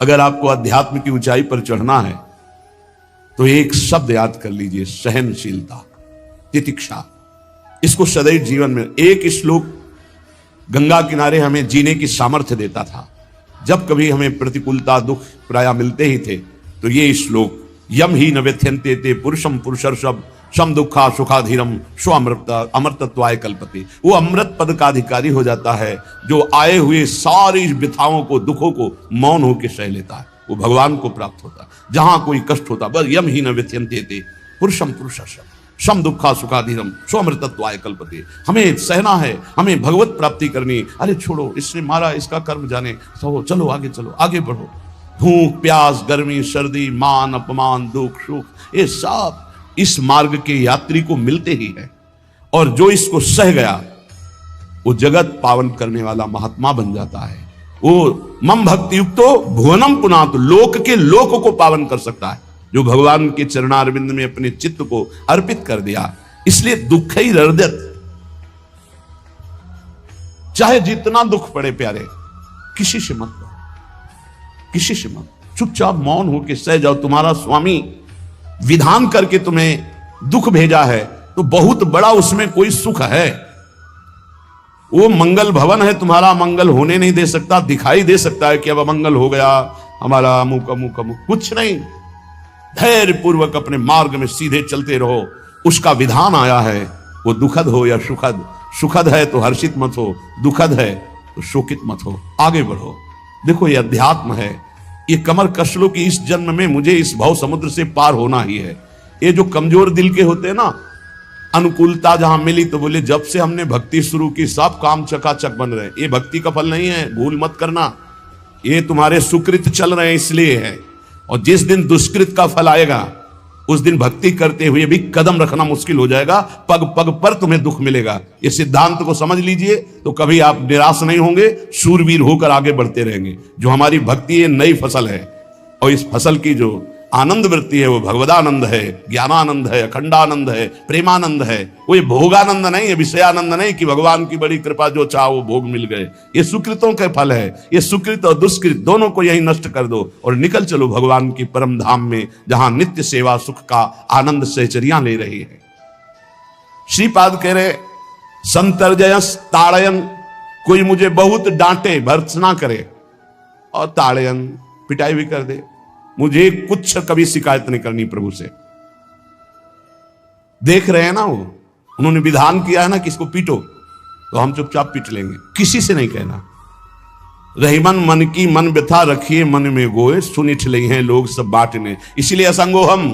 अगर आपको अध्यात्म की ऊंचाई पर चढ़ना है तो एक शब्द याद कर लीजिए, सहनशीलता, तितिक्षा। इसको सदैव जीवन में, एक श्लोक गंगा किनारे हमें जीने की सामर्थ्य देता था। जब कभी हमें प्रतिकूलता दुख प्राय मिलते ही थे तो ये श्लोक, यम ही न व्यथ्यन्ते ते पुरुषम पुरुषर्षभ सम दुखा सुखाधीरम स्व अमृतत्वाय कल्पते। वो अमृत पद का अधिकारी हो जाता है जो आए हुए सारी व्यथाओं को, दुखों को मौन होकर सह लेता है। वो भगवान को प्राप्त होता है। जहां कोई कष्ट होता, बस यम ही न व्यथ्यन्ते ते पुरुषम पुरुषर्षभ सम दुखा सुखाधीरम स्व अमृतत्वाय कल्पते। हमें सहना है, हमें भगवत प्राप्ति करनी। अरे छोड़ो, इसने मारा, इसका कर्म जाने, चलो आगे, चलो आगे बढ़ो। भूख प्यास गर्मी सर्दी मान अपमान दुख सुख, ये सब इस मार्ग के यात्री को मिलते ही है। और जो इसको सह गया वो जगत पावन करने वाला महात्मा बन जाता है। वो मम भक्ति युक्तो भुवनम पुनातु, लोक के लोक को पावन कर सकता है जो भगवान के चरणारविंद में अपने चित्त को अर्पित कर दिया। इसलिए दुख ही हृदय, चाहे जितना दुख पड़े प्यारे, किसी से मत लो, किसी से मत, चुपचाप मौन होकर सह जाओ। तुम्हारा स्वामी विधान करके तुम्हें दुख भेजा है तो बहुत बड़ा उसमें कोई सुख है। वो मंगल भवन है, तुम्हारा मंगल होने नहीं दे सकता। दिखाई दे सकता है कि अब अमंगल हो गया हमारा, अमुक अमुक अमुक, कुछ नहीं। धैर्य पूर्वक अपने मार्ग में सीधे चलते रहो। उसका विधान आया है, वो दुखद हो या सुखद, सुखद है तो हर्षित मत हो, दुखद है तो शोकित मत हो, आगे बढ़ो। देखो ये अध्यात्म है। ये कमर कस लो कि इस जन्म में मुझे इस भव समुद्र से पार होना ही है। ये जो कमजोर दिल के होते हैं ना, अनुकूलता जहां मिली तो बोले जब से हमने भक्ति शुरू की सब काम चकाचक बन रहे हैं। ये भक्ति का फल नहीं है, भूल मत करना। ये तुम्हारे सुकृत चल रहे हैं इसलिए है। और जिस दिन दुष्कृत का फल आएगा उस दिन भक्ति करते हुए भी कदम रखना मुश्किल हो जाएगा। पग पग पर तुम्हें दुख मिलेगा। इस सिद्धांत को समझ लीजिए तो कभी आप निराश नहीं होंगे, शूरवीर होकर आगे बढ़ते रहेंगे। जो हमारी भक्ति है नई फसल है, और इस फसल की जो आनंद वृत्ति है वो भगवदानंद है, ज्ञानानंद है, अखंडानंद है, प्रेमानंद है। वो ये भोगानंद नहीं है, विषयानंद नहीं कि भगवान की बड़ी कृपा जो चाहो वो भोग मिल गए। ये सुकृतों के फल है। ये सुकृत और दुष्कृत दोनों को यही नष्ट कर दो और निकल चलो भगवान की परम धाम में, जहां नित्य सेवा सुख का आनंद सहचरियां ले रही है। श्रीपाद कह रहे, संतर्जयस ताड़यन, कोई मुझे बहुत डांटे भर्त्सना करे और ताड़यन पिटाई भी कर दे, मुझे कुछ कभी शिकायत नहीं करनी प्रभु से। देख रहे हैं ना, वो उन्होंने विधान किया है ना कि इसको पीटो, तो हम चुपचाप पीट लेंगे, किसी से नहीं कहना। रहीमन मन की मन व्यथा रखिए मन में गोए, सुनिठ ले हैं लोग सब बांटने। इसीलिए असंगो हम,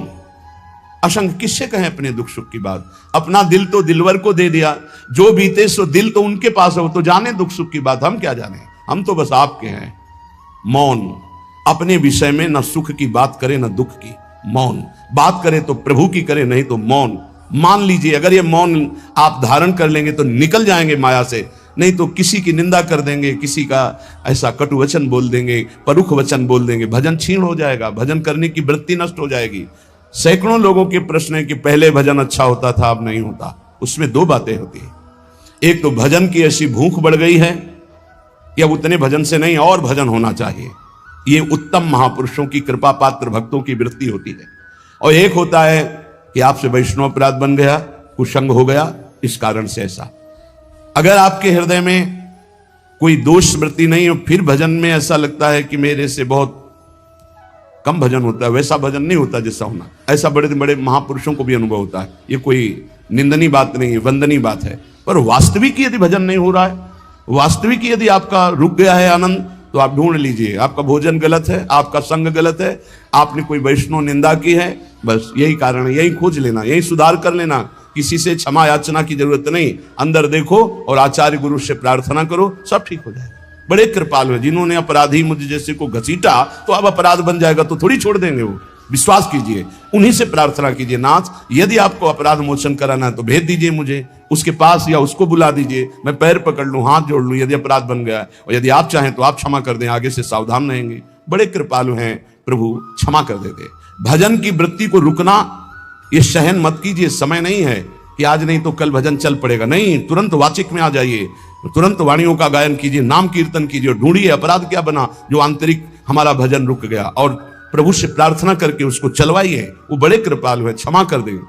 असंग किससे कहें अपने दुख सुख की बात। अपना दिल तो दिलवर को दे दिया, जो बीते सो दिल तो उनके पास है, वो तो जाने दुख सुख की बात, हम क्या जाने। हम तो बस आपके हैं। मौन, अपने विषय में न सुख की बात करे न दुख की, मौन बात करे तो प्रभु की करे, नहीं तो मौन। मान लीजिए अगर ये मौन आप धारण कर लेंगे तो निकल जाएंगे माया से, नहीं तो किसी की निंदा कर देंगे, किसी का ऐसा कटु वचन बोल देंगे, परुख वचन बोल देंगे, भजन छीण हो जाएगा, भजन करने की वृत्ति नष्ट हो जाएगी। सैकड़ों लोगों के प्रश्न है कि पहले भजन अच्छा होता था अब नहीं होता। उसमें दो बातें होती है, एक तो भजन की ऐसी भूख बढ़ गई है कि अब उतने भजन से नहीं और भजन होना चाहिए। ये उत्तम महापुरुषों की कृपा पात्र भक्तों की वृत्ति होती है। और एक होता है कि आपसे वैष्णव अपराध बन गया, कुसंग हो गया, इस कारण से ऐसा। अगर आपके हृदय में कोई दोष स्मृति नहीं हो, फिर भजन में ऐसा लगता है कि मेरे से बहुत कम भजन होता है, वैसा भजन नहीं होता जैसा होना। ऐसा बड़े बड़े महापुरुषों को भी अनुभव होता है। ये कोई निंदनीय बात नहीं है, वंदनीय बात है। पर वास्तविक यदि भजन नहीं हो रहा है, वास्तविक यदि आपका रुक गया है आनंद, तो आप ढूंढ लीजिए आपका भोजन गलत है, आपका संग गलत है, आपने कोई वैष्णव निंदा की है, बस यही कारण है। यही खोज लेना, यही सुधार कर लेना। किसी से क्षमा याचना की जरूरत नहीं, अंदर देखो और आचार्य गुरु से प्रार्थना करो, सब ठीक हो जाएगा। बड़े कृपालु है, जिन्होंने अपराधी मुझ जैसे को घसीटा तो अब अपराध बन जाएगा तो थोड़ी छोड़ देंगे वो। विश्वास कीजिए, उन्हीं से प्रार्थना कीजिए, नाथ यदि आपको अपराध मोचन कराना है तो भेज दीजिए मुझे उसके पास, या उसको बुला दीजिए, मैं पैर पकड़ लूं, हाथ जोड़ लूं यदि अपराध बन गया। और यदि आप चाहें तो आप क्षमा कर दें, आगे से सावधान रहेंगे। बड़े कृपालु हैं प्रभु, क्षमा कर देते। भजन की वृत्ति को रुकना, ये सहन मत कीजिए। समय नहीं है कि आज नहीं तो कल भजन चल पड़ेगा, नहीं, तुरंत वाचिक में आ जाइए, तुरंत वाणियों का गायन कीजिए, नाम कीर्तन कीजिए, ढूंढिए अपराध क्या बना जो आंतरिक हमारा भजन रुक गया, और प्रभु से प्रार्थना करके उसको चलवाइए, वो बड़े कृपालु है, क्षमा कर देंगे।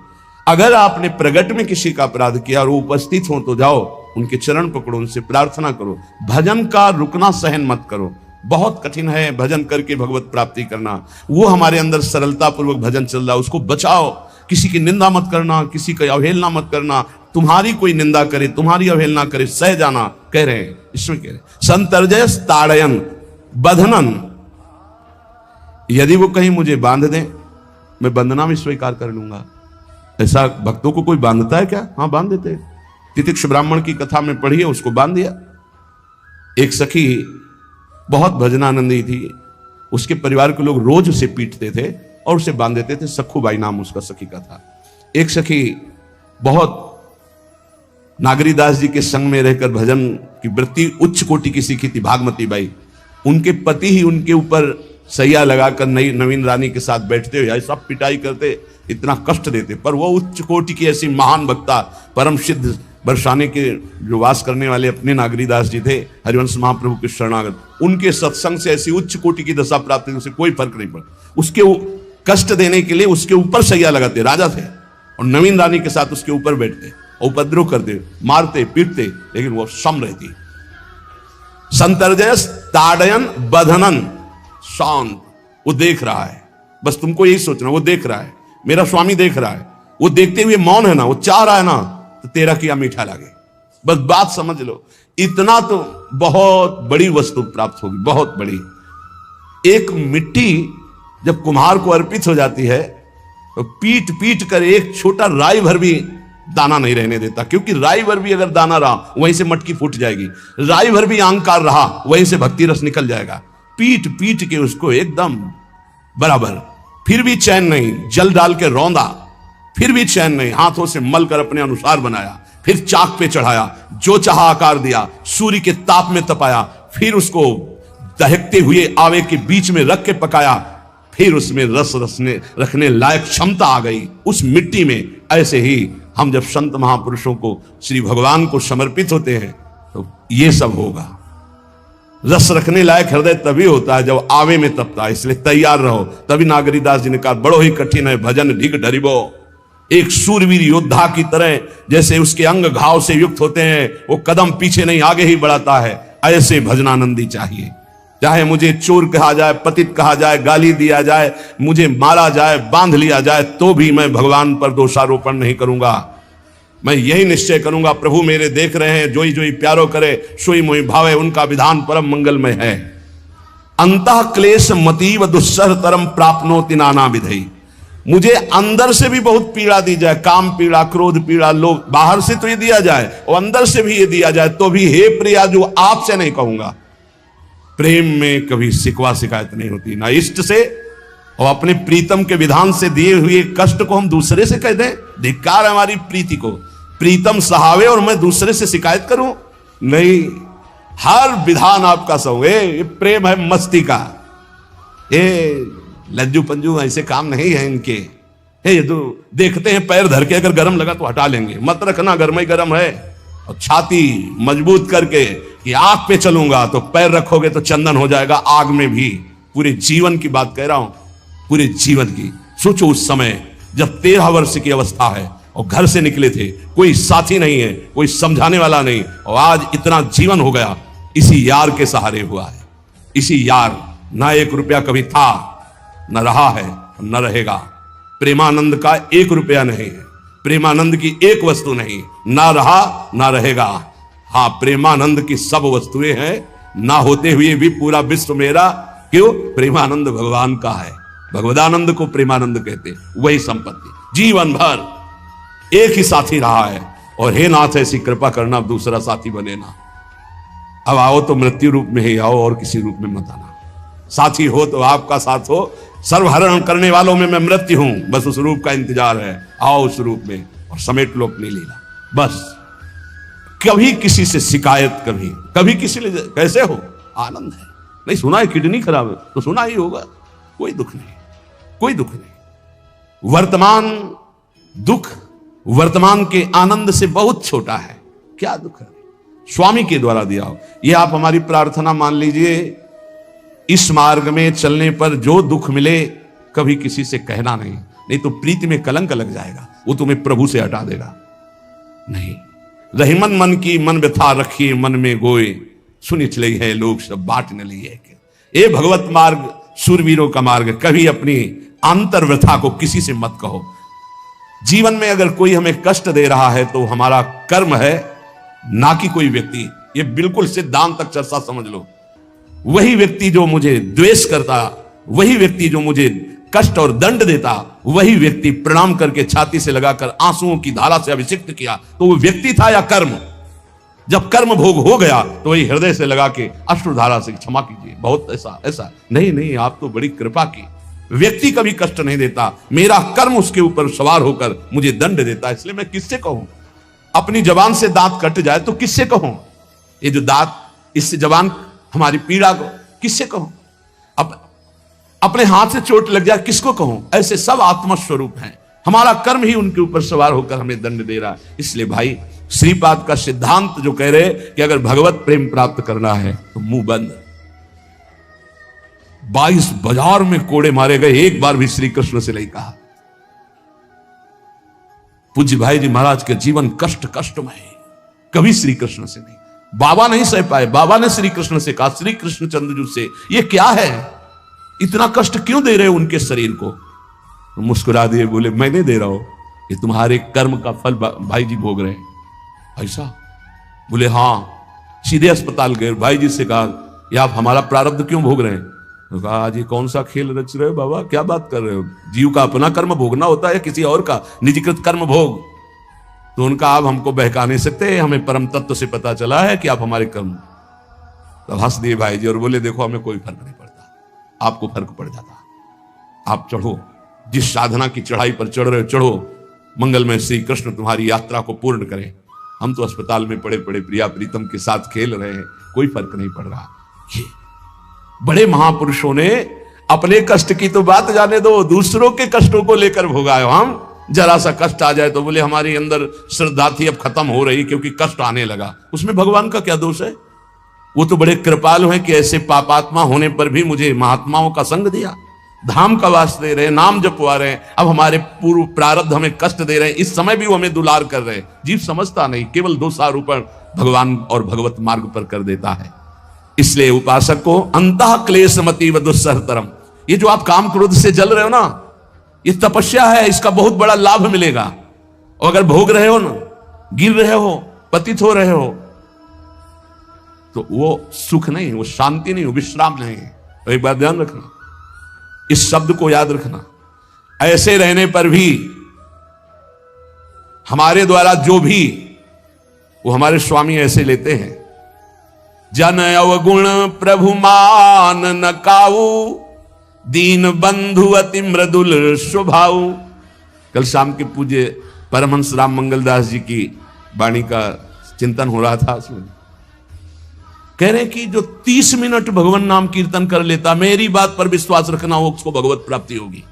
अगर आपने प्रगट में किसी का अपराध किया और वो उपस्थित हो तो जाओ, उनके चरण पकड़ो, उनसे प्रार्थना करो। भजन का रुकना सहन मत करो। बहुत कठिन है भजन करके भगवत प्राप्ति करना। वो हमारे अंदर सरलता पूर्वक भजन चल रहा है, उसको बचाओ। किसी की निंदा मत करना, किसी की अवहेलना मत करना। तुम्हारी कोई निंदा करे, तुम्हारी अवहेलना करे, सह जाना, कह रहे हैं, इसमें कह रहे हैं संतर्जय ताड़यन बंधनन। यदि वो कहीं मुझे बांध दें, मैं बंधना भी स्वीकार कर लूंगा। ऐसा भक्तों को कोई बांधता है क्या? हाँ, बांध देते हैं। तितिक्ष ब्राह्मण की कथा में पढ़िए, उसको बांध दिया। एक सखी बहुत भजनानंदी थी, उसके परिवार के लोग रोज उसे पीटते थे और उसे बांध देते थे। सखुबाई नाम उसका सखी का था। एक सखी बहुत नागरीदास जी के संग में रहकर भजन की वृत्ति उच्च कोटि की सीखी थी, भागमती बाई। उनके पति ही उनके ऊपर सैया लगाकर नई नवीन रानी के साथ बैठते हुए सब पिटाई करते, इतना कष्ट देते, पर वो उच्च कोटि की ऐसी महान वक्ता, परम सिद्ध बरसाने के जो वास करने वाले अपने नागरीदास जी थे, हरिवंश महाप्रभु के शरणागत, उनके सत्संग से ऐसी उच्च कोटि की दशा प्राप्त हुई, उसे कोई फर्क नहीं पड़ा। उसके कष्ट देने के लिए उसके ऊपर सैया लगाते, राजा थे, और नवीन रानी के साथ उसके ऊपर बैठते, उपद्रव करते, मारते पीटते, लेकिन वो सम रहती। संतर्जय ताड़यन बंधनन, शांत। वो देख रहा है, बस तुमको यही सोचना, वो देख रहा है, मेरा स्वामी देख रहा है। वो देखते हुए मौन है ना, वो चाह रहा है ना, तो तेरा किया मीठा लगे। बस बात समझ लो, इतना तो बहुत बड़ी वस्तु प्राप्त होगी, बहुत बड़ी। एक मिट्टी जब कुम्हार को अर्पित हो जाती है तो पीट पीट कर एक छोटा राई भर भी दाना नहीं रहने देता, क्योंकि राई भर भी अगर दाना रहा वहीं से मटकी फूट जाएगी, राई भर भी अहंकार रहा वहीं से भक्ति रस निकल जाएगा। पीट पीट के उसको एकदम बराबर, फिर भी चैन नहीं, जल डाल के रौंदा, फिर भी चैन नहीं, हाथों से मल कर अपने अनुसार बनाया, फिर चाक पे चढ़ाया, जो चाहा आकार दिया, सूर्य के ताप में तपाया, फिर उसको दहकते हुए आवे के बीच में रख के पकाया, फिर उसमें रस रखने लायक क्षमता आ गई उस मिट्टी में। ऐसे ही हम जब संत महापुरुषों को, श्री भगवान को समर्पित होते हैं तो ये सब होगा। रस रखने लायक हृदय तभी होता है जब आवे में तपता है, इसलिए तैयार रहो। तभी नागरीदास जी ने कहा, बड़ो ही कठिन है भजन ढिग डरिबो। एक सूरवीर योद्धा की तरह जैसे उसके अंग घाव से युक्त होते हैं, वो कदम पीछे नहीं आगे ही बढ़ाता है, ऐसे भजनानंदी चाहिए। चाहे मुझे चोर कहा जाए, पतित कहा जाए, गाली दिया जाए, मुझे मारा जाए, बांध लिया जाए, तो भी मैं भगवान पर दोषारोपण नहीं करूंगा। मैं यही निश्चय करूंगा, प्रभु मेरे देख रहे हैं, जोई जोई प्यारो करे सोई मोई भावे, उनका विधान परम मंगलमय है। अंतः क्लेश मतीव दुस्सह तरम प्राप्नोति नाना विधि। मुझे अंदर से भी बहुत पीड़ा दी जाए, काम पीड़ा, क्रोध पीड़ा, लोग बाहर से तो ये दिया जाए और अंदर से भी ये दिया जाए, तो भी हे प्रिया जो आपसे नहीं कहूंगा। प्रेम में कभी शिकवा शिकायत नहीं होती, ना इष्ट से, और अपने प्रीतम के विधान से दिए हुए कष्ट को हम दूसरे से कह दें, धिक्कार है हमारी प्रीति को। प्रीतम सहावे और मैं दूसरे से शिकायत करूं? नहीं, हर विधान आपका सहूं। ये प्रेम है मस्ती का, ये लज्जू पंजू ऐसे काम नहीं है इनके। ये तो देखते हैं पैर धर के, अगर गर्म लगा तो हटा लेंगे, मत रखना गर्म ही गर्म है। और छाती मजबूत करके कि आग पे चलूंगा, तो पैर रखोगे तो चंदन हो जाएगा आग में भी। पूरे जीवन की बात कह रहा हूं, पूरे जीवन की। सोचो उस समय जब 13 वर्ष की अवस्था है और घर से निकले थे, कोई साथी नहीं है, कोई समझाने वाला नहीं, और आज इतना जीवन हो गया, इसी यार के सहारे हुआ है। इसी यार, ना 1 रुपया कभी था, न रहा है, न रहेगा। प्रेमानंद का 1 रुपया नहीं है, प्रेमानंद की एक वस्तु नहीं, ना रहा ना रहेगा। हाँ, प्रेमानंद की सब वस्तुएं हैं, ना होते हुए भी पूरा विश्व मेरा। क्यों? प्रेमानंद भगवान का है। भगवदानंद को प्रेमानंद कहते, वही संपत्ति। जीवन भर एक ही साथी रहा है, और हे नाथ ऐसी कृपा करना, अब दूसरा साथी बने ना। अब आओ तो मृत्यु रूप में ही आओ, और किसी रूप में मत आना। साथी हो तो आपका साथ हो, सर्वहरण करने वालों में मैं मृत्यु हूं, बस उस रूप का इंतजार है। आओ उस रूप में और समेट लो अपनी लीला। बस कभी किसी से शिकायत, कभी किसी ने कैसे हो, आनंद है। नहीं सुना है किडनी खराब है तो सुना ही होगा, कोई दुख नहीं, कोई दुख नहीं। वर्तमान दुख वर्तमान के आनंद से बहुत छोटा है। क्या दुख है? स्वामी के द्वारा दिया हो। ये आप हमारी प्रार्थना मान लीजिए इस मार्ग में चलने पर जो दुख मिले कभी किसी से कहना नहीं, नहीं तो प्रीति में कलंक लग जाएगा, वो तुम्हें प्रभु से हटा देगा। नहीं, रहीमन मन की मन व्यथा रखिए मन में गोए, सुनि चले है लोग सब बाट न लिए। ये भगवत मार्ग सूरवीरों का मार्ग। कभी अपनी आंतर व्यथा को किसी से मत कहो। जीवन में अगर कोई हमें कष्ट दे रहा है तो हमारा कर्म है, ना कि कोई व्यक्ति। ये बिल्कुल सिद्धांत तक चर्चा समझ लो। वही व्यक्ति जो मुझे द्वेष करता, वही व्यक्ति जो मुझे कष्ट और दंड देता, वही व्यक्ति प्रणाम करके छाती से लगाकर आंसुओं की धारा से अभिषिक्त किया, तो वो व्यक्ति था या कर्म? जब कर्म भोग हो गया तो वही हृदय से लगा के अश्रुधारा से क्षमा कीजिए, बहुत ऐसा ऐसा। नहीं, आप तो बड़ी कृपा की। व्यक्ति कभी कष्ट नहीं देता, मेरा कर्म उसके ऊपर सवार होकर मुझे दंड देता, इसलिए मैं किससे कहूं? अपनी जबान से दांत कट जाए तो किससे कहूं? ये जो दांत, इससे जबान हमारी पीड़ा को किससे कहूं? अपने हाथ से चोट लग जाए किसको कहूं? ऐसे सब आत्मा स्वरूप हैं, हमारा कर्म ही उनके ऊपर सवार होकर हमें दंड दे रहा है। इसलिए भाई श्रीपाद का सिद्धांत जो कह रहे कि अगर भगवत प्रेम प्राप्त करना है तो मुंह बंद। 22 बाजार में कोड़े मारे गए, एक बार भी श्री कृष्ण से नहीं कहा। पूज्य भाई जी महाराज के जीवन कष्टमय, कभी श्री कृष्ण से नहीं। बाबा नहीं सह पाए, बाबा ने श्री कृष्ण से कहा, श्री कृष्ण चंद्रजू से, ये क्या है, इतना कष्ट क्यों दे रहे हो उनके शरीर को? मुस्कुरा दिए, बोले मैं नहीं दे रहा हूं, ये तुम्हारे कर्म का फल भाई जी भोग रहे हैं। ऐसा? बोले हाँ। सीधे अस्पताल गए, भाई जी से कहा ये आप हमारा प्रारब्ध क्यों भोग रहे हैं? तो कहा आज ये कौन सा खेल रच रहे हो बाबा, क्या बात कर रहे हो? जीव का अपना कर्म भोगना होता है या किसी और का निजीकृत कर्म भोग? तो उनका आप हमको बहका नहीं सकते, हमें परम तत्व से पता चला है कि आप हमारे कर्म। तो हंस दिए भाई जी और बोले देखो हमें कोई फर्क नहीं पड़ता, आपको फर्क पड़ जाता। आप चढ़ो, जिस साधना की चढ़ाई पर चढ़ रहे हो चढ़ो, मंगलमय श्री कृष्ण तुम्हारी यात्रा को पूर्ण करें। हम तो अस्पताल में पड़े पड़े प्रिया प्रीतम के साथ खेल रहे हैं, कोई फर्क नहीं पड़ रहा। ये बड़े महापुरुषों ने अपने कष्ट की तो बात जाने दो, दूसरों के कष्टों को लेकर भोगाए। हम जरा सा कष्ट आ जाए तो बोले हमारी अंदर श्रद्धा थी अब खत्म हो रही क्योंकि कष्ट आने लगा। उसमें भगवान का क्या दोष है? वो तो बड़े कृपालु हैं कि ऐसे पापात्मा होने पर भी मुझे महात्माओं का संग दिया, धाम का वास दे रहे, नाम जपवा रहे हैं। अब हमारे पूर्व प्रारब्ध हमें कष्ट दे रहे हैं, इस समय भी वो हमें दुलार कर रहे हैं। जीव समझता नहीं, केवल दोषारोपण भगवान और भगवत मार्ग पर कर देता है। इसलिए उपासक को अंतः क्लेशमति व दुस्सहतरम, ये जो आप काम क्रोध से जल रहे हो ना, ये तपस्या है, इसका बहुत बड़ा लाभ मिलेगा। और अगर भोग रहे हो ना, गिर रहे हो, पतित हो रहे हो, तो वो सुख नहीं, वो शांति नहीं, वो विश्राम नहीं है। तो एक बात ध्यान रखना, इस शब्द को याद रखना। ऐसे रहने पर भी हमारे द्वारा जो भी, वो हमारे स्वामी ऐसे लेते हैं, जन अवगुण प्रभु मान न काऊ, दीन बंधु अति मृदुल स्वभाव। कल शाम के पूज्य परमहंस राम मंगलदास जी की वाणी का चिंतन हो रहा था, उसमें कह रहे कि जो 30 मिनट भगवान नाम कीर्तन कर लेता, मेरी बात पर विश्वास रखना, हो उसको भगवत प्राप्ति होगी।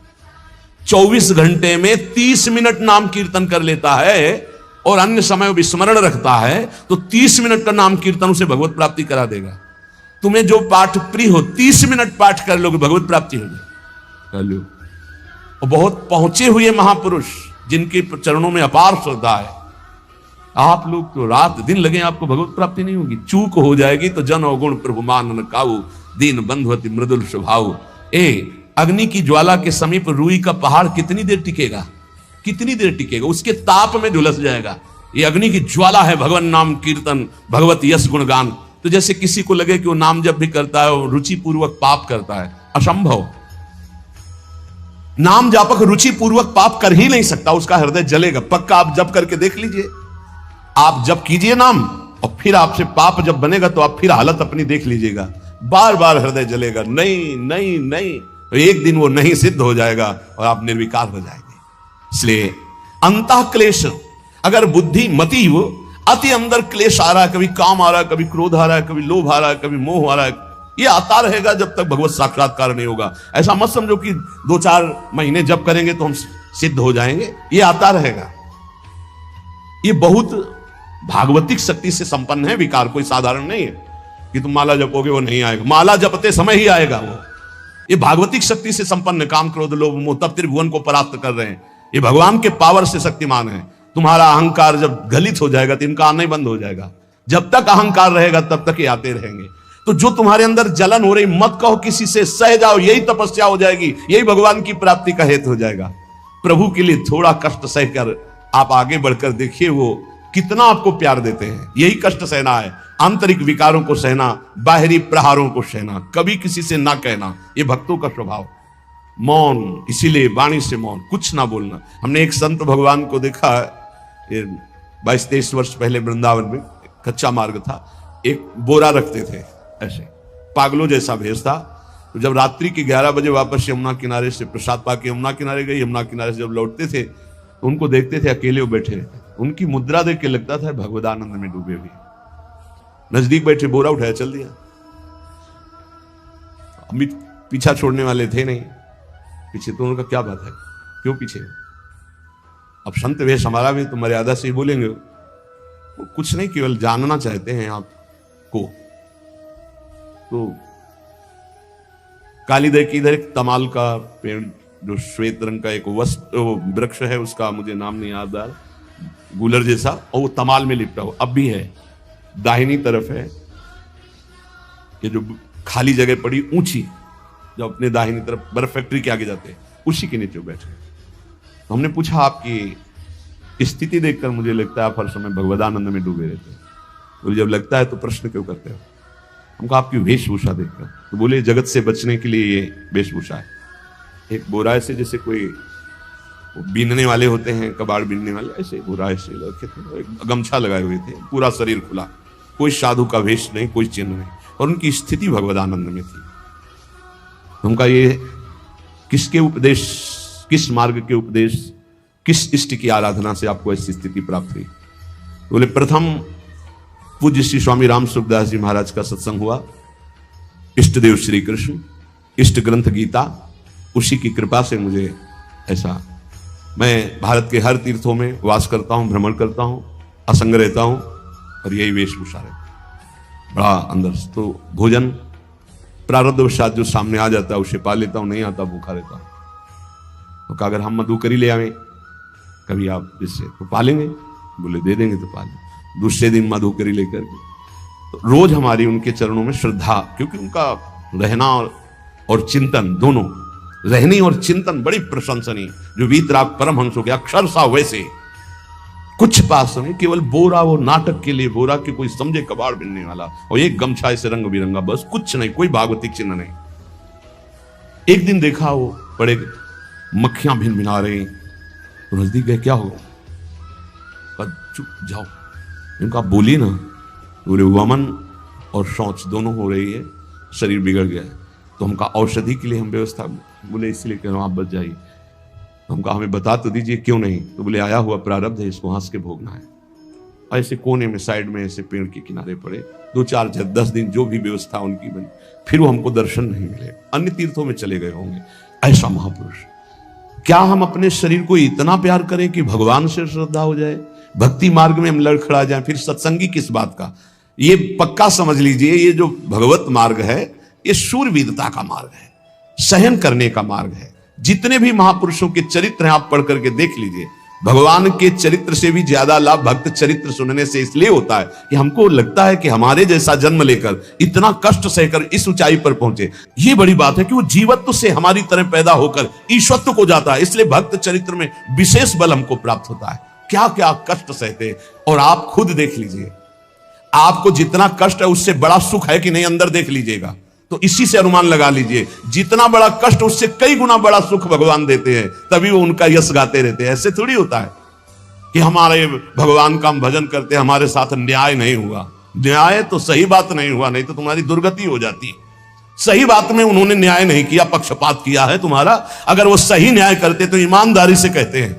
24 घंटे में 30 मिनट नाम कीर्तन कर लेता है और अन्य समय विस्मरण रखता है, तो 30 मिनट का नाम कीर्तन उसे भगवत प्राप्ति करा देगा। तुम्हें जो पाठ प्रिय हो 30 मिनट पाठ कर लोगे, भगवत प्राप्ति हो जाए कर लो। और बहुत पहुंचे हुए महापुरुष जिनके चरणों में अपार श्रद्धा है, आप लोग तो रात दिन लगे आपको भगवत प्राप्ति नहीं होगी। चूक हो जाएगी तो जन अवगुण प्रभु मान न काऊ, दीन बंधु अति मृदुल स्वभाव। अग्नि की ज्वाला के समीप रुई का पहाड़ कितनी देर टिकेगा? कितनी देर टिकेगा? उसके ताप में झुलस जाएगा। ये अग्नि की ज्वाला है भगवान नाम कीर्तन, भगवत यश गुणगान। तो जैसे किसी को लगे कि वो नाम जब भी करता है वो रुचि पूर्वक पाप करता है, असंभव। नाम जापक रुचि पूर्वक पाप कर ही नहीं सकता, उसका हृदय जलेगा पक्का। आप जप करके देख लीजिए, आप जप कीजिए नाम और फिर आपसे पाप जब बनेगा तो आप फिर हालत अपनी देख लीजिएगा, बार बार हृदय जलेगा, नहीं नहीं नहीं। तो एक दिन वो नहीं सिद्ध हो जाएगा और आप निर्विकार हो जाएंगे। इसलिए अंतः क्लेश, अगर बुद्धि मति हो, अति अंदर क्लेश आ रहा है, कभी काम आ रहा है, कभी क्रोध आ रहा है, कभी लोभ आ रहा है, कभी मोह आ रहा है, ये आता रहेगा जब तक भगवत साक्षात्कार नहीं होगा। ऐसा मत समझो कि 2-4 महीने जप करेंगे तो हम सिद्ध हो जाएंगे, ये आता रहेगा। ये बहुत भागवतिक शक्ति से संपन्न है विकार, कोई साधारण नहीं है। कि तुम माला जपोगे वो नहीं आएगा, माला जपते समय ही आएगा वो। ये भागवतिक शक्ति से संपन्न, काम क्रोध लोभ मोह तब त्रिभुवन को परास्त कर रहे हैं। ये भगवान के पावर से शक्तिमान है। तुम्हारा अहंकार जब गलित हो जाएगा तो इनका आना ही बंद हो जाएगा। जब तक अहंकार रहेगा तब तक ये आते रहेंगे। तो जो तुम्हारे अंदर जलन हो रही, मत कहो किसी से, सह जाओ, यही तपस्या हो जाएगी, यही भगवान की प्राप्ति का हेतु हो जाएगा। प्रभु के लिए थोड़ा कष्ट सहकर आप आगे बढ़कर देखिए वो कितना आपको प्यार देते हैं। यही कष्ट सहना है, आंतरिक विकारों को सहना, बाहरी प्रहारों को सहना, कभी किसी से ना कहना, ये भक्तों का स्वभाव। मौन, इसीलिए वाणी से मौन, कुछ ना बोलना। हमने एक संत भगवान को देखा, 22-23 वर्ष पहले वृंदावन में कच्चा मार्ग था, एक बोरा रखते थे ऐसे, पागलों जैसा भेष था। तो जब रात्रि के 11 बजे वापस यमुना किनारे से प्रसाद पाके यमुना किनारे गए, यमुना किनारे से जब लौटते थे तो उनको देखते थे अकेले वो बैठे रहते। उनकी मुद्रा देख के लगता था भगवदानंद में डूबे हुए। नजदीक बैठे, बोरा उठाया, चल दिया। अमित पीछा छोड़ने वाले थे नहीं पीछे, तो उनका क्या बात है, क्यों पीछे? अब संत वेश हमारा भी तो मर्यादा से ही बोलेंगे, वो कुछ नहीं, केवल जानना चाहते हैं आपको। तो कालीदय की इधर एक तमाल का पेड़, जो श्वेत रंग का एक वृक्ष है, उसका मुझे नाम नहीं याद आ रहा, गूलर जैसा, और वो तमाल में लिपटा हुआ अब भी है। दाहिनी तरफ है ये जो खाली जगह पड़ी ऊंची, जो अपने दाहिनी तरफ बर्फ फैक्ट्री के आगे जाते हैं, उसी के नीचे बैठे। तो हमने पूछा आपकी स्थिति देखकर मुझे लगता है आप हर समय भगवदानंद में डूबे रहते हैं। बोले जब लगता है तो प्रश्न क्यों करते हो? हमको आपकी वेशभूषा देखकर। तो बोले जगत से बचने के लिए ये वेशभूषा है। एक बोरा ऐसे जैसे कोई बीनने वाले होते हैं, कबाड़ बीनने वाले, ऐसे बोरा ऐसे रखे थे, एक गमछा लगाए हुए थे, पूरा शरीर खुला, कोई साधु का वेश नहीं, कोई चिन्ह नहीं, और उनकी स्थिति भगवदानंद में थी। उनका ये किसके उपदेश, किस मार्ग के उपदेश, किस इष्ट की आराधना से आपको ऐसी स्थिति प्राप्त हुई? बोले प्रथम पूज्य श्री स्वामी राम सुखदास जी महाराज का सत्संग हुआ, इष्ट देव श्री कृष्ण, इष्ट ग्रंथ गीता, उसी की कृपा से मुझे ऐसा, मैं भारत के हर तीर्थों में वास करता हूं, भ्रमण करता हूं, असंग रहता हूं, और यही वेशभूषा रहता बड़ा अंदर। तो भोजन प्रारब्धवशात जो सामने आ जाता है उसे पा लेता हूं, नहीं आता भूखा रहता हूं। तो अगर हम मधुकरी ले आवे कभी आप जिससे, तो पालेंगे? बोले दे देंगे तो पालेंगे। दूसरे दिन मधुकरी लेकर के, तो रोज हमारी उनके चरणों में श्रद्धा, क्योंकि उनका रहना और चिंतन दोनों, रहनी और चिंतन बड़ी प्रशंसनीय। जो वीतराग परमहंस हो गया, अक्षर सा वैसे कुछ पास में, केवल बोरा, वो नाटक के लिए बोरा के कोई समझे कबाड़ बिनने वाला, और एक गमछा ऐसे रंग बिरंगा, बस कुछ नहीं, कोई भागवतिक चिन्ह नहीं। एक दिन देखा वो बड़े मक्खियां भिन भिना रही, तो नजदीक गए, क्या होगा? चुप जाओ, इनका बोली ना, पूरे वमन और शौच दोनों हो रही है, शरीर बिगड़ गया है। तो हमका औषधि के लिए हम व्यवस्था, बोले इसलिए कह रहा हूं आप बच जाइए। हमका हमें बता तो दीजिए क्यों नहीं? तो बोले आया हुआ प्रारब्ध है, इसको हंस के भोगना है। ऐसे कोने में साइड में ऐसे पेड़ के किनारे पड़े, 2-4-10 दिन जो भी व्यवस्था उनकी बनी, फिर वो हमको दर्शन नहीं मिले, अन्य तीर्थों में चले गए होंगे। ऐसा महापुरुष, क्या हम अपने शरीर को इतना प्यार करें कि भगवान से श्रद्धा हो जाए, भक्ति मार्ग में हम लड़खड़ा जाए? फिर सत्संगी किस बात का? ये पक्का समझ लीजिए, ये जो भगवत मार्ग है ये शूरवीरता का मार्ग है, सहन करने का मार्ग है। जितने भी महापुरुषों के चरित्र हैं आप पढ़ करके देख लीजिए, भगवान के चरित्र से भी ज्यादा लाभ भक्त चरित्र सुनने से इसलिए होता है कि हमको लगता है कि हमारे जैसा जन्म लेकर इतना कष्ट सहकर इस ऊंचाई पर पहुंचे। ये बड़ी बात है कि वो जीवत्व से हमारी तरह पैदा होकर ईश्वरत्व को जाता है, इसलिए भक्त चरित्र में विशेष बल हमको प्राप्त होता है। क्या क्या कष्ट सहते, और आप खुद देख लीजिए, आपको जितना कष्ट है उससे बड़ा सुख है कि नहीं, अंदर देख लीजिएगा तो इसी से अनुमान लगा लीजिए, जितना बड़ा कष्ट उससे कई गुना बड़ा सुख भगवान देते हैं, तभी वो उनका यश गाते रहते हैं। ऐसे थोड़ी होता है कि हमारे भगवान का हम भजन करते, हमारे साथ अन्याय नहीं हुआ। न्याय तो सही बात नहीं हुआ, नहीं तो तुम्हारी दुर्गति हो जाती है। सही बात में उन्होंने न्याय नहीं किया, पक्षपात किया है तुम्हारा। अगर वो सही न्याय करते तो ईमानदारी से कहते हैं,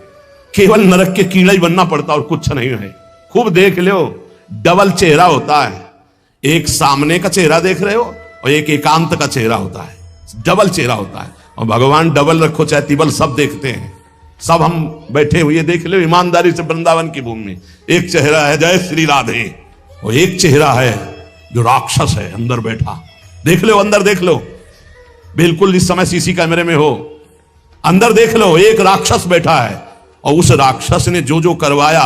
केवल नरक के कीड़ा ही बनना पड़ता और कुछ नहीं है। खूब देख लो, डबल चेहरा होता है, एक सामने का चेहरा देख रहे हो और एक एकांत का चेहरा होता है, डबल चेहरा होता है। और भगवान डबल रखो चाहे तिबल, सब देखते हैं। सब हम बैठे हुए देख लो ईमानदारी से वृंदावन की भूमि में, एक चेहरा है जय श्री राधे, और एक चेहरा है जो राक्षस है अंदर बैठा, देख लो अंदर देख लो, बिल्कुल इस समय सीसी कैमरे में हो, अंदर देख लो, एक राक्षस बैठा है और उस राक्षस ने जो जो करवाया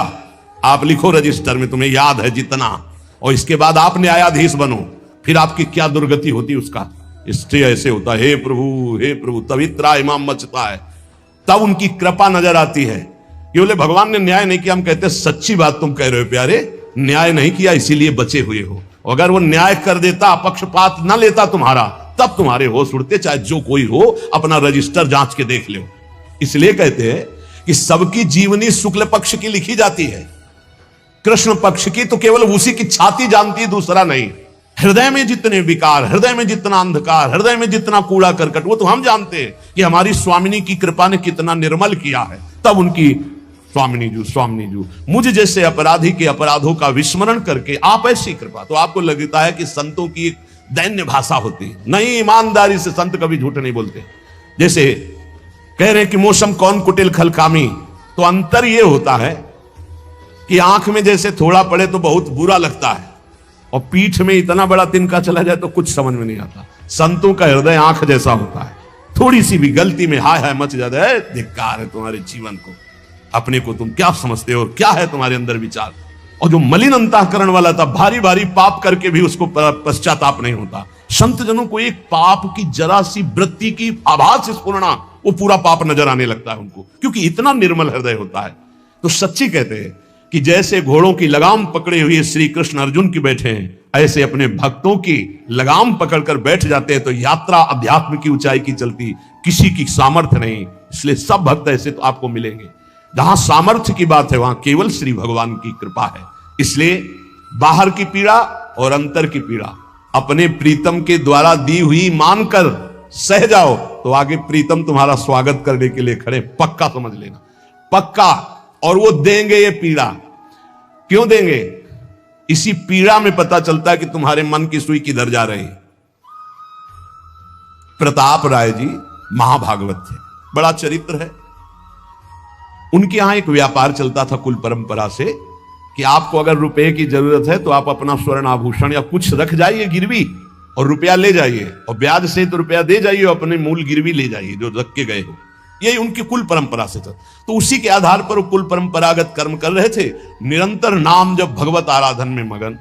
आप लिखो रजिस्टर में, तुम्हें याद है जितना, और इसके बाद आप न्यायाधीश बनो, फिर आपकी क्या दुर्गति होती उसका। इससे ऐसे होता है, हे प्रभु, तभी त्राहिमाम मचता है, तब उनकी कृपा नजर आती है कि बोले भगवान ने न्याय नहीं किया। हम कहते सच्ची बात तुम कह रहे हो प्यारे, न्याय नहीं किया इसीलिए बचे हुए हो, अगर वो न्याय कर देता, पक्षपात न लेता तुम्हारा, तब तुम्हारे होश उड़ते, चाहे जो कोई हो, अपना रजिस्टर जांच के देख लो। इसलिए कहते हैं कि सबकी जीवनी शुक्ल पक्ष की लिखी जाती है, कृष्ण पक्ष की तो केवल उसी की छाती जानती है, दूसरा नहीं। हृदय में जितने विकार, हृदय में जितना अंधकार, हृदय में जितना कूड़ा करकट, वो तो हम जानते हैं कि हमारी स्वामिनी की कृपा ने कितना निर्मल किया है। तब उनकी स्वामिनी जू मुझ जैसे अपराधी के अपराधों का विस्मरण करके आप ऐसी कृपा, तो आपको लगता है कि संतों की एक दैन्य भाषा होती नहीं, ईमानदारी से संत कभी झूठ नहीं बोलते। जैसे कह रहे हैं कि मौसम कौन कुटिल खलकामी, तो अंतर यह होता है कि आंख में जैसे थोड़ा पड़े तो बहुत बुरा लगता है, और पीठ में इतना बड़ा तिनका चला जाए तो कुछ समझ में नहीं आता। संतों का हृदय आंख जैसा होता है, थोड़ी सी भी गलती में हाय हाय मच जाता है, धिक्कार है तुम्हारे जीवन को, अपने को तुम क्या समझते हो, क्या है तुम्हारे अंदर विचार। और जो मलिन अंतःकरण वाला था, भारी भारी पाप करके भी उसको पश्चाताप नहीं होता। संत जनों को एक पाप की जरा सी वृत्ति की आभास स्फुरना, वो पूरा पाप नजर आने लगता है उनको, क्योंकि इतना निर्मल हृदय होता है। तो सच्ची कहते हैं कि जैसे घोड़ों की लगाम पकड़े हुए श्री कृष्ण अर्जुन की बैठे हैं, ऐसे अपने भक्तों की लगाम पकड़कर बैठ जाते हैं, तो यात्रा अध्यात्म की ऊंचाई की चलती, किसी की सामर्थ्य नहीं। इसलिए सब भक्त ऐसे तो आपको मिलेंगे। जहां सामर्थ्य की बात है वहां केवल श्री भगवान की कृपा है। इसलिए बाहर की पीड़ा और अंतर की पीड़ा अपने प्रीतम के द्वारा दी हुई मानकर सह जाओ, तो आगे प्रीतम तुम्हारा स्वागत करने के लिए खड़े, पक्का समझ लेना, पक्का। और वो देंगे ये पीड़ा, क्यों देंगे? इसी पीड़ा में पता चलता है कि तुम्हारे मन की सुई किधर जा रही। प्रताप राय जी महाभागवत थे, बड़ा चरित्र है। उनके यहां एक व्यापार चलता था कुल परंपरा से कि आपको अगर रुपए की जरूरत है तो आप अपना स्वर्ण आभूषण या कुछ रख जाइए गिरवी, और रुपया ले जाइए, और ब्याज से तो रुपया दे जाइए, और अपने मूल गिरवी ले जाइए जो रख के गए हो। यही उनकी कुल परंपरा से था। तो उसी के आधार पर वो कुल परंपरागत कर्म कर रहे थे, निरंतर नाम जब भगवत आराधन में मगन।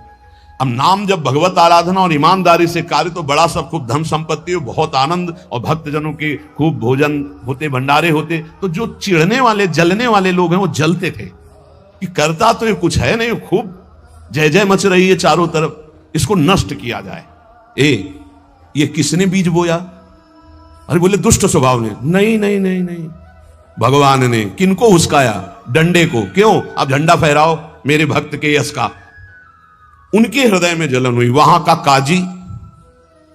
अब नाम जब भगवत आराधना और ईमानदारी से कार्य, तो बड़ा सब खूब धन संपत्ति, बहुत आनंद, और भक्तजनों के खूब भोजन होते, भंडारे होते। तो जो चिढ़ने वाले जलने वाले लोग हैं वो जलते थे कि करता तो ये कुछ है नहीं, खूब जय जय मच रही है चारों तरफ, इसको नष्ट किया जाए। ये किसने बीज बोया? अरे बोले दुष्ट स्वभाव ने। नहीं नहीं नहीं नहीं, भगवान ने। किनको हुस्काया? डंडे को। क्यों? अब झंडा फहराओ मेरे भक्त के यश का। उनके हृदय में जलन हुई। वहां का काजी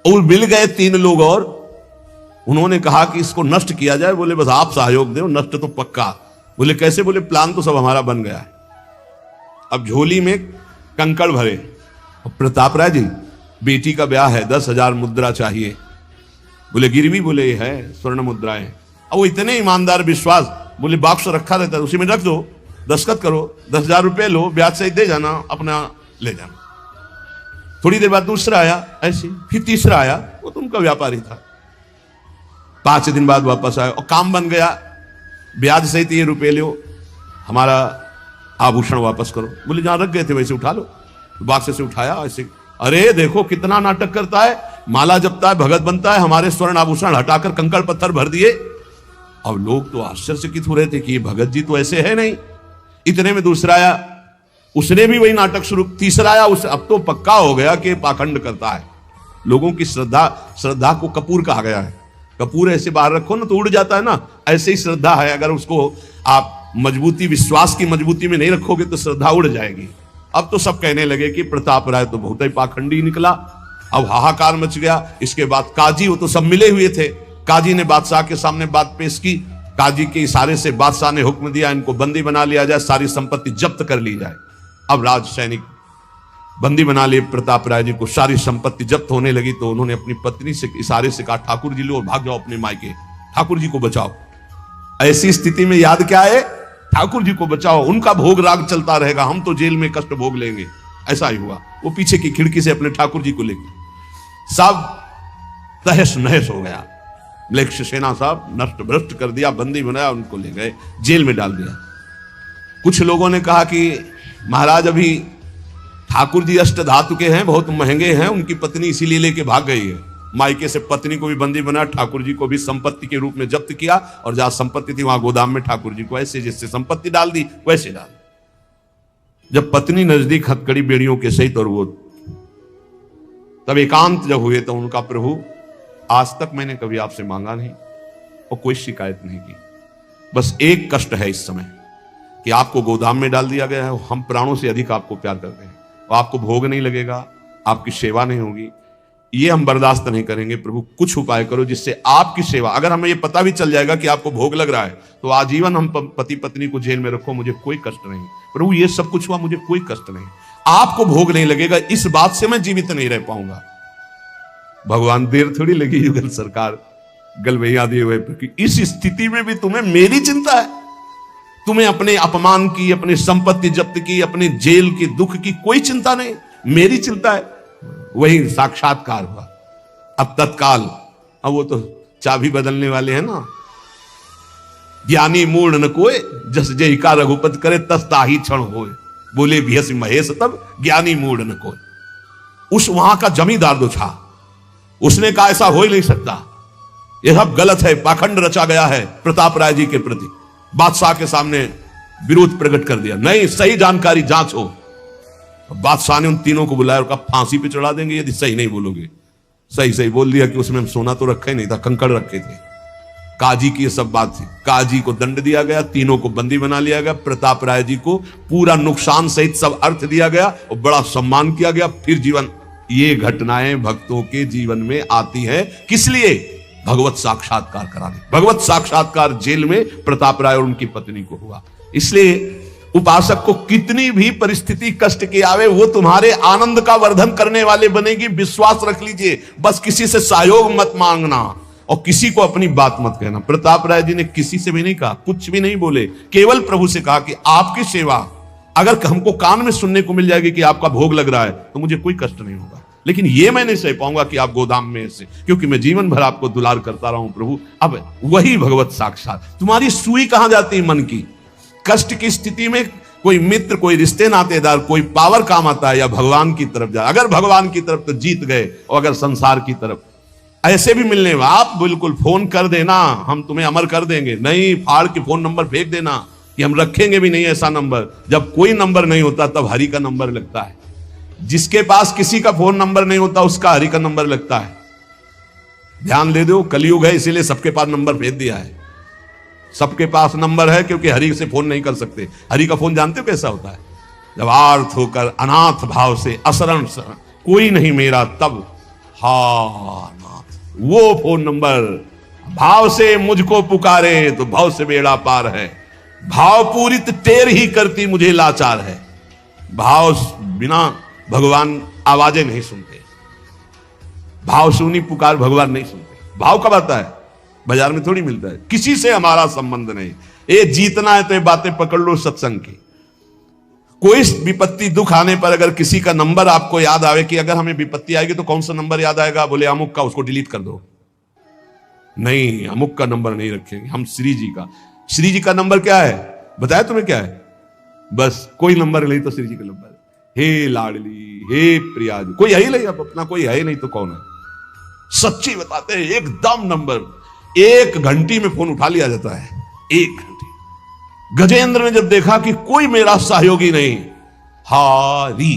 और मिल गए 3 लोग, और उन्होंने कहा कि इसको नष्ट किया जाए। बोले बस आप सहयोग दो, नष्ट तो पक्का। बोले कैसे? बोले प्लान तो सब हमारा बन गया है। अब झोली में कंकड़ भरे। प्रताप राय जी बेटी का ब्याह है, 10,000 मुद्रा चाहिए। बोले गिरवी? बोले है स्वर्ण मुद्राएं। अब वो इतने ईमानदार विश्वास, बोले बॉक्स रखा रहता है उसी में रख दो, दस्तखत करो, 10,000 रुपए लो, ब्याज से दे जाना, अपना ले जाना। थोड़ी देर बाद दूसरा आया ऐसे, फिर तीसरा आया, वो तो उनका व्यापारी था। 5 दिन बाद वापस आया और काम बन गया, ब्याज सहित ये रुपए लो, हमारा आभूषण वापस करो। बोले जहां रख गए थे वैसे उठा लो। बॉक्स से उठाया ऐसे। अरे देखो कितना नाटक करता है, माला जपता है, भगत बनता है, हमारे स्वर्ण आभूषण हटाकर कंकड़ पत्थर भर दिए। अब लोग तो आश्चर्यचकित हो रहे थे कि ये भगत जी तो ऐसे है नहीं। इतने में दूसरा आया, उसने भी वही नाटक शुरू। तीसरा आया, उसे अब तो पक्का हो गया कि पाखंड करता है। लोगों की श्रद्धा को कपूर कहा गया है। कपूर ऐसे बाहर रखो ना तो उड़ जाता है ना, ऐसे ही श्रद्धा है। अगर उसको आप मजबूती, विश्वास की मजबूती में नहीं रखोगे तो श्रद्धा उड़ जाएगी। अब तो सब कहने लगे कि प्रताप राय तो बहुत ही पाखंडी निकला। अब हाहाकार मच गया। इसके बाद काजी, वो तो सब मिले हुए थे, काजी ने बादशाह के सामने बात पेश की। काजी के इशारे से बादशाह ने हुक्म दिया इनको बंदी बना लिया जाए, सारी संपत्ति जब्त कर ली जाए। अब राज सैनिक बंदी बना लिए प्रताप राय जी को। सारी संपत्ति जब्त होने लगी तो उन्होंने अपनी पत्नी से इशारे से कहा ठाकुर जी लो और भाग जाओ अपने मायके, ठाकुर जी को बचाओ। ऐसी स्थिति में याद क्या है? ठाकुर जी को बचाओ, उनका भोग राग चलता रहेगा, हम तो जेल में कष्ट भोग लेंगे। ऐसा ही हुआ। वो पीछे की खिड़की से अपने ठाकुर जी को लेके सब तहस नहस हो गया। म्लेच्छ सेना साहब नष्ट भ्रष्ट कर दिया, बंदी बनाया, उनको ले गए, जेल में डाल दिया। कुछ लोगों ने कहा कि महाराज अभी ठाकुर जी अष्ट धातु के हैं, बहुत महंगे हैं, उनकी पत्नी इसीलिए लेके भाग गई है। मायके से पत्नी को भी बंदी बनाया, ठाकुर जी को भी संपत्ति के रूप में जब्त किया, और जहां संपत्ति थी वहां गोदाम में ठाकुर जी को ऐसे जैसे संपत्ति डाल दी वैसे डाल दी। जब पत्नी नजदीक हथकड़ी बेड़ियों के सहित और वो तब एकांत जब हुए तो उनका प्रभु आज तक मैंने कभी आपसे मांगा नहीं और कोई शिकायत नहीं की, बस एक कष्ट है इस समय कि आपको गोदाम में डाल दिया गया है, हम प्राणों से अधिक आपको प्यार करते हैं और आपको भोग नहीं लगेगा, आपकी सेवा नहीं होगी, ये हम बर्दाश्त नहीं करेंगे। प्रभु कुछ उपाय करो जिससे आपकी सेवा, अगर हमें ये पता भी चल जाएगा कि आपको भोग लग रहा है तो आजीवन हम पति पत्नी को जेल में रखो, मुझे कोई कष्ट नहीं। प्रभु ये सब कुछ हुआ, मुझे कोई कष्ट नहीं, आपको भोग नहीं लगेगा, इस बात से मैं जीवित नहीं रह पाऊंगा। भगवान देर थोड़ी लगी युगल सरकार गलवैया दिए हुए, इस स्थिति में भी तुम्हें मेरी चिंता है, तुम्हें अपने अपमान की, अपनी संपत्ति जब्त की, अपने जेल की दुख की कोई चिंता नहीं, मेरी चिंता है। वही साक्षात्कार हुआ। अब तत्काल, अब वो तो चाबी बदलने वाले हैं ना, ज्ञानी मूढ़ न कोय जस जय का रघुपत करे तस ताही क्षण होए, बोले भियस महेश तब ज्ञानी मूढ़ न कोय। उस वहां का जमींदार जो था उसने कहा ऐसा हो ही नहीं सकता, यह सब गलत है, पाखंड रचा गया है प्रताप राय जी के प्रति। बादशाह के सामने विरोध प्रकट कर दिया, नहीं सही जानकारी जांच हो। बादशाह ने उन तीनों को बुलाया और कहा फांसी पे चढ़ा देंगे यदि सही नहीं बोलोगे। सही सही बोल दिया कि उसमें हम सोना तो रखे नहीं था, कंकड़ रखे थे। काजी की ये सब बात थी। काजी को दंड दिया गया, तीनों को बंदी बना लिया गया, प्रताप राय जी को पूरा नुकसान सहित सब अर्थ दिया गया और बड़ा सम्मान किया गया। फिर जीवन, ये घटनाएं भक्तों के जीवन में आती है किस लिए? भगवत साक्षात्कार कराने। भगवत साक्षात्कार जेल में प्रताप राय और उनकी पत्नी को हुआ। इसलिए उपासक को कितनी भी परिस्थिति कष्ट की आवे, वो तुम्हारे आनंद का वर्धन करने वाले बनेगी, विश्वास रख लीजिए। बस किसी से सहयोग मत मांगना और किसी को अपनी बात मत कहना। प्रताप राय जी ने किसी से भी नहीं कहा, कुछ भी नहीं बोले, केवल प्रभु से कहा कि आपकी सेवा अगर हमको कान में सुनने को मिल जाएगी कि आपका भोग लग रहा है तो मुझे कोई कष्ट नहीं होगा, लेकिन ये मैं नहीं सह पाऊंगा कि आप गोदाम में ऐसे, क्योंकि मैं जीवन भर आपको दुलार करता रहा हूं प्रभु। अब वही भगवत साक्षात। तुम्हारी सुई कहां जाती है? मन की। कष्ट की स्थिति में कोई मित्र, कोई रिश्ते नातेदार, कोई पावर काम आता है या भगवान की तरफ जा। अगर भगवान की तरफ तो जीत गए, और अगर संसार की तरफ ऐसे भी मिलने में आप बिल्कुल फोन कर देना, हम तुम्हें अमर कर देंगे, नहीं फाड़ के फोन नंबर फेंक देना कि हम रखेंगे भी नहीं ऐसा नंबर। जब कोई नंबर नहीं होता तब हरि का नंबर लगता है। जिसके पास किसी का फोन नंबर नहीं होता उसका हरि का नंबर लगता है। ध्यान दे दो, कलयुग है इसीलिए सबके पास नंबर भेज दिया है। सबके पास नंबर है क्योंकि हरि से फोन नहीं कर सकते। हरि का फोन जानते हो कैसा होता है? जब आर्थ होकर अनाथ भाव से असरण कोई नहीं मेरा तब हा नाथ, वो फोन नंबर। भाव से मुझको पुकारे तो भाव से बेड़ा पार है, भाव पूरित टेर ही करती मुझे लाचार है। भाव बिना भगवान आवाजें नहीं सुनते, भाव सुनी पुकार भगवान नहीं सुनते। भाव कब आता है? बाजार में थोड़ी मिलता है। किसी से हमारा संबंध नहीं। ये जीतना है तो ये बातें पकड़ लो सत्संग की। कोई विपत्ति दुख आने पर अगर किसी का नंबर आपको याद आवे कि अगर हमें विपत्ति आएगी तो कौन सा नंबर याद आएगा? बोले अमुक का, उसको डिलीट कर दो। नहीं, अमुक का नंबर नहीं रखेंगे हम, श्री जी का। श्री जी का नंबर क्या है बताया तुम्हें? क्या है? बस कोई नंबर नहीं तो श्री जी का नंबर। हे लाडली, हे प्रिया, कोई है ही नहीं, अब अपना कोई है ही नहीं तो कौन है? सच्ची बताते हैं, एकदम नंबर। 1 घंटी में फोन उठा लिया जाता है, 1 घंटी। गजेंद्र ने जब देखा कि कोई मेरा सहयोगी नहीं, हरी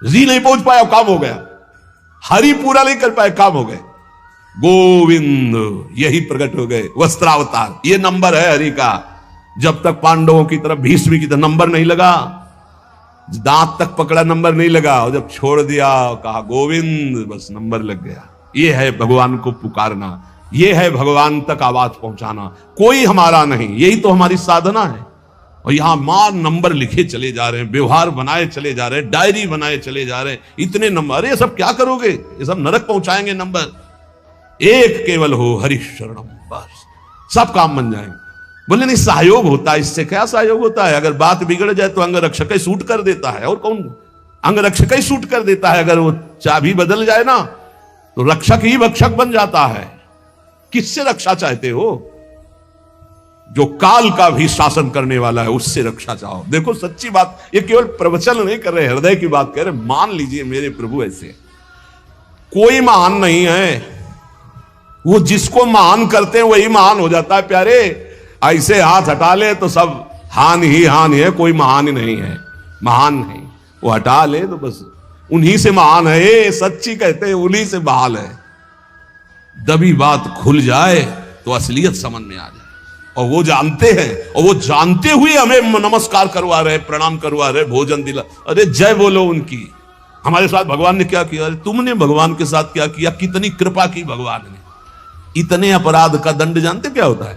री नहीं पहुंच पाया, काम हो गया। हरि पूरा नहीं कर पाए, काम हो गए। गोविंद यही प्रकट हो गए, वस्त्रावतार। ये नंबर है हरि का। जब तक पांडवों की तरफ, भीष्म की तरफ नंबर नहीं लगा, दांत तक पकड़ा नंबर नहीं लगा, और जब छोड़ दिया कहा गोविंद, बस नंबर लग गया। ये है भगवान को पुकारना, ये है भगवान तक आवाज पहुंचाना। कोई हमारा नहीं, यही तो हमारी साधना है। और यहां मार नंबर लिखे चले जा रहे हैं, व्यवहार बनाए चले जा रहे हैं, डायरी बनाए चले जा रहे हैं, इतने नंबर। अरे सब क्या करोगे? ये सब नरक पहुंचाएंगे नंबर। एक केवल हो हरि शरणम, बस सब काम बन जाएंगे। बोले नहीं, सहयोग होता है। इससे क्या सहयोग होता है? अगर बात बिगड़ जाए तो अंग रक्षक सूट कर देता है, और कौन? अंगरक्षक ही सूट कर देता है। अगर वो चाबी बदल जाए ना तो रक्षक ही भक्षक बन जाता है। किससे रक्षा चाहते हो? जो काल का भी शासन करने वाला है उससे रक्षा चाहो। देखो सच्ची बात, ये केवल प्रवचन नहीं कर रहे, हृदय की बात कह रहे। मान लीजिए मेरे प्रभु ऐसे कोई महान नहीं है, वो जिसको महान करते हैं वही महान हो जाता है प्यारे। ऐसे हाथ हटा ले तो सब हानि ही हानि है, कोई महान ही नहीं है, महान नहीं। वो हटा ले तो बस उन्हीं से महान है। ये सच्ची कहते हैं, उन्हीं से बहाल है। दबी बात खुल जाए तो असलियत समझ में आ जाए। और वो जानते हैं, और वो जानते हुए हमें नमस्कार करवा रहे, प्रणाम करवा रहे, भोजन दिला। अरे जय बोलो उनकी। हमारे साथ भगवान ने क्या किया? अरे तुमने भगवान के साथ क्या किया? कितनी कृपा की भगवान ने। इतने अपराध का दंड जानते क्या होता है?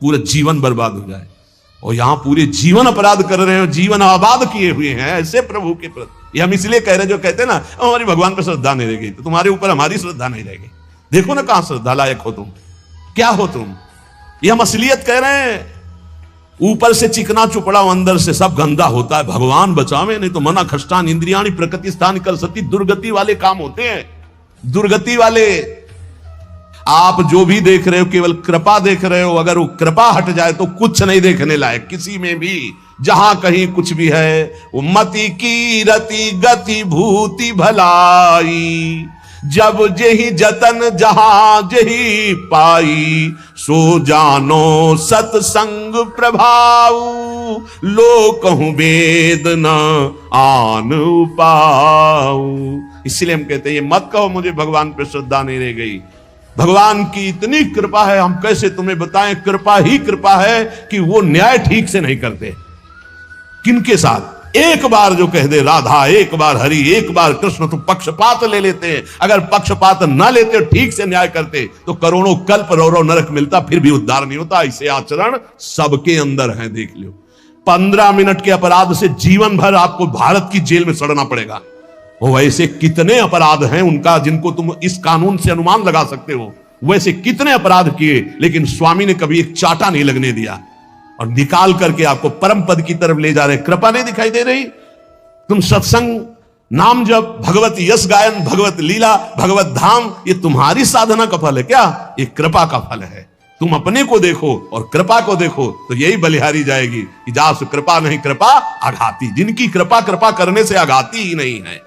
पूरा जीवन बर्बाद हो जाए। और यहां पूरे जीवन अपराध कर रहे हो, जीवन आबाद किए हुए हैं ऐसे प्रभु के प्रति। ये हम इसलिए कह रहे हैं, जो कहते हैं ना हमारी भगवान पर श्रद्धा नहीं रहेगी तो तुम्हारे ऊपर हमारी श्रद्धा नहीं रहेगी। देखो ना कहां श्रद्धा लायक हो तुम, क्या हो तुम। ये हम असलियत कह रहे हैं। ऊपर से चिकना चुपड़ा, अंदर से सब गंदा होता है। भगवान बचावे, नहीं तो मना खष्टान इंद्रियाणि प्रकृति स्थान कर सती। दुर्गति वाले काम होते हैं, दुर्गति वाले। आप जो भी देख रहे हो केवल कृपा देख रहे हो। अगर वो कृपा हट जाए तो कुछ नहीं देखने लायक किसी में भी। जहां कहीं कुछ भी है वो मति की रति गति भूति भलाई। जब जेहि जतन जहां जेहि पाई, सो जानो सत्संग प्रभाव। लो कहूं वेद न आन पाऊ। इसलिए हम कहते हैं ये मत कहो मुझे भगवान पे श्रद्धा नहीं रह गई। भगवान की इतनी कृपा है, हम कैसे तुम्हें बताएं। कृपा ही कृपा है कि वो न्याय ठीक से नहीं करते। किनके साथ? एक बार जो कह दे राधा, एक बार हरि, एक बार कृष्ण, तो पक्षपात ले लेते हैं। अगर पक्षपात ना लेते, ठीक से न्याय करते तो करोड़ों कल्प रौरव नरक मिलता, फिर भी उद्धार नहीं होता। ऐसे आचरण सबके अंदर है, देख लो। 15 मिनट के अपराध से जीवन भर आपको भारत की जेल में सड़ना पड़ेगा। वो ऐसे कितने अपराध हैं उनका, जिनको तुम इस कानून से अनुमान लगा सकते हो। वैसे कितने अपराध किए, लेकिन स्वामी ने कभी एक चाटा नहीं लगने दिया और निकाल करके आपको परम पद की तरफ ले जा रहे। कृपा नहीं दिखाई दे रही? तुम सत्संग, नाम जप, भगवत यश गायन, भगवत लीला, भगवत धाम, ये तुम्हारी साधना का फल है क्या? ये कृपा का फल है। तुम अपने को देखो और कृपा को देखो तो यही बलिहारी जाएगी कि जासु कृपा नहीं कृपा आघाती। जिनकी कृपा कृपा करने से आघाती ही नहीं है।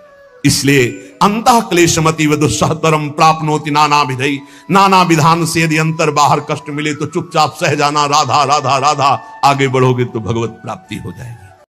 इसलिए अंतः क्लेशमति व दुस्सहतरम प्राप्नोति नाना विधि। नाना विधान से यदि अंतर बाहर कष्ट मिले तो चुपचाप सह जाना, राधा राधा राधा। आगे बढ़ोगे तो भगवत प्राप्ति हो जाएगी।